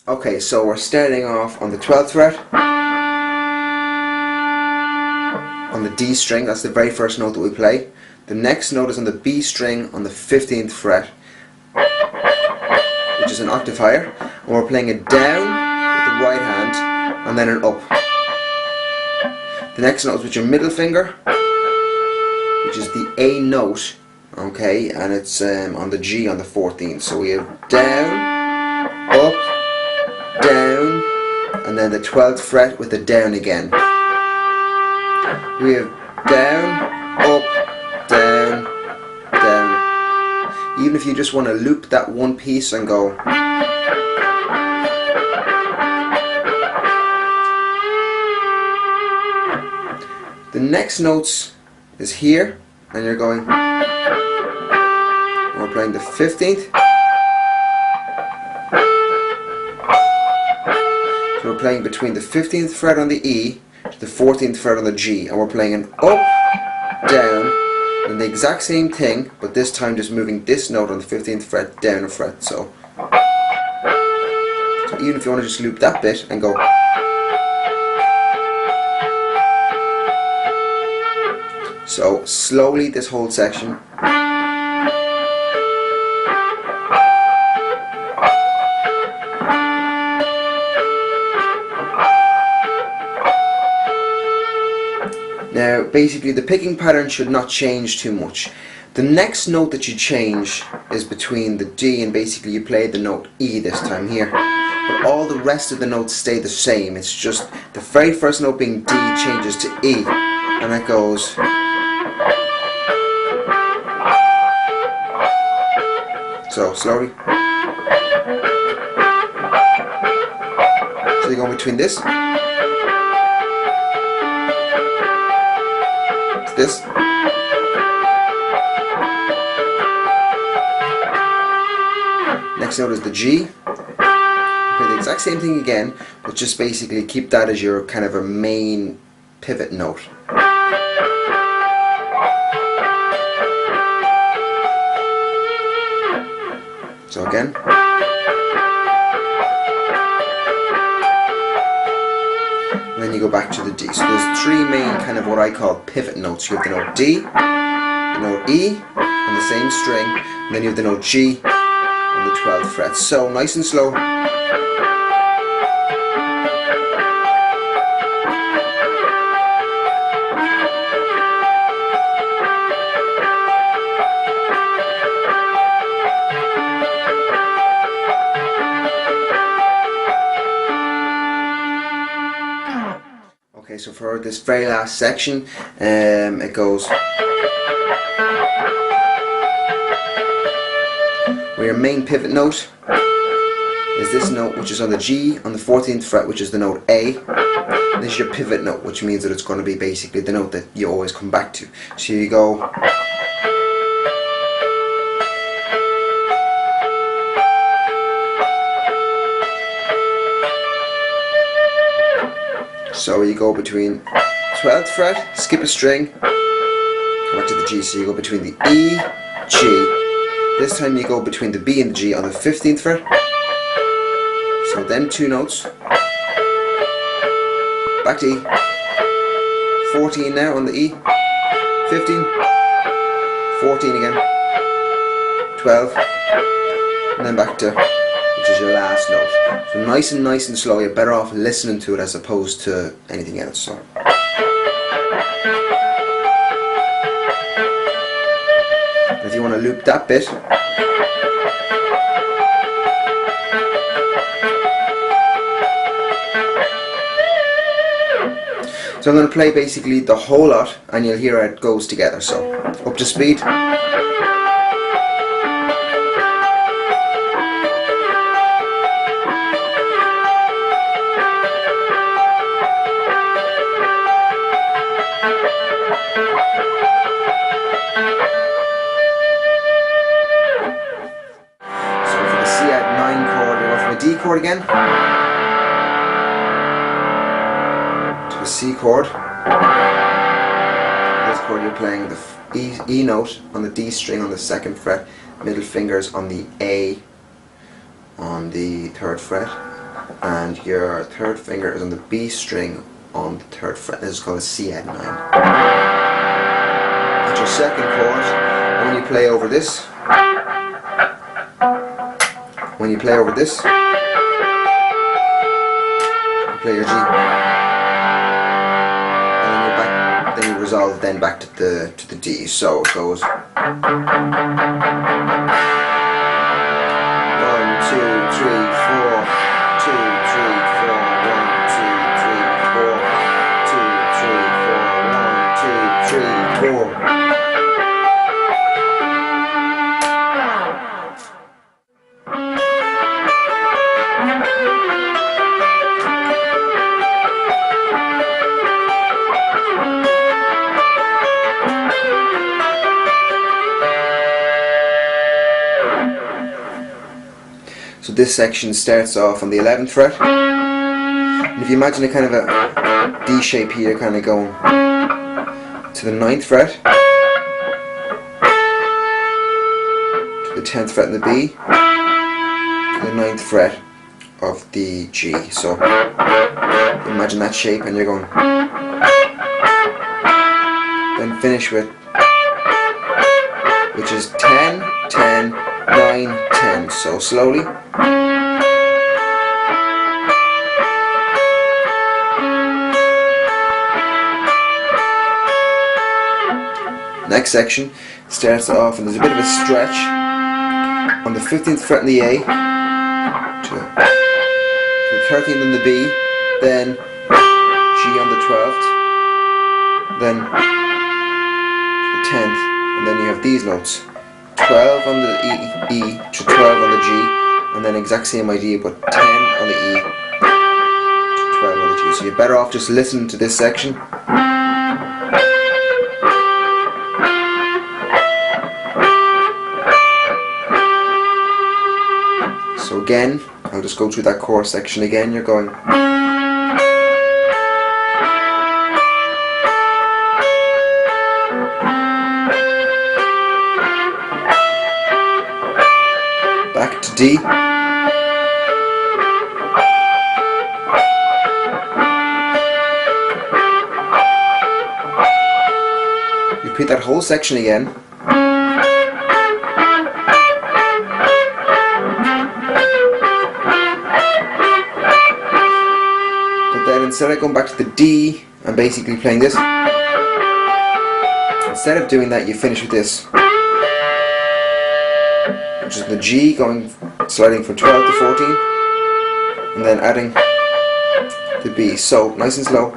Okay, so we're starting off on the 12th fret, on the D string. That's the very first note that we play. The next note is on the B string on the 15th fret, which is an octave higher, and we're playing it down with the right hand and then an up. The next note is with your middle finger, which is the A note, okay, and it's on the G on the 14th. So we have down, up, down, and then the 12th fret with the down again. We have down, up, down, down. Even if you just want to loop that one piece and go. The next notes is here, and you're going. We're playing the 15th. So we're playing between the 15th fret on the E to the 14th fret on the G, and we're playing an up, down, and the exact same thing, but this time just moving this note on the 15th fret down a fret. So even if you want to just loop that bit and go. So slowly this whole section. Now basically the picking pattern should not change too much. The next note that you change is between the D and basically you play the note E this time here. But all the rest of the notes stay the same. It's just the very first note being D changes to E, and it goes. So slowly. So you go between this. This. Next note is the G. Play the exact same thing again, but just basically keep that as your kind of a main pivot note. So again. And then you go back to the D. So there's three main kind of what I call pivot notes. You have the note D, the note E on the same string, and then you have the note G on the 12th fret. So nice and slow. Okay, so for this very last section, it goes where your main pivot note is this note, which is on the G on the 14th fret, which is the note A. This is your pivot note, which means that it's going to be basically the note that you always come back to. So you go. So you go between 12th fret, skip a string, come back to the G. So you go between the E, G. This time you go between the B and the G on the 15th fret. So then two notes. Back to E. 14 now on the E. 15. 14 again. 12. And then back to, which is your last note. So nice and slow. You're better off listening to it as opposed to anything else. So. If you want to loop that bit, so I'm going to play basically the whole lot and you'll hear how it goes together. So up to speed. D chord again to a C chord. This chord you're playing the E note on the D string on the 2nd fret, middle fingers on the A on the 3rd fret, and your third finger is on the B string on the third fret. This is called a C add 9. That's your second chord. And when you play over this, you play your G, and then you're back. Then you resolve then back to the D. So it goes 1, 2, 3, 4, 2, 3, 4, 1, 2, 3, 4, 2, 3, 4, 1, 2, 3, 4. So this section starts off on the 11th fret, and if you imagine a kind of a D shape here, kind of going to the 9th fret, to the 10th fret in the B, to the 9th fret of the G. So imagine that shape, and you're going, then finish with, which is 10, 10, 9, 10. So slowly. Next section starts off, and there's a bit of a stretch on the 15th fret in the A, to the 13th in the B, then G on the 12th, then the 10th, and then you have these notes. 12 on the E to 12 on the G, and then exact same idea, but 10 on the E to 12 on the G. So you're better off just listening to this section. So again, I'll just go through that chorus section again. You're going, back to D, repeat that whole section again, but then instead of going back to the D and basically playing this, instead of doing that, you finish with this, which is the G, going sliding from 12 to 14, and then adding the B. So nice and slow.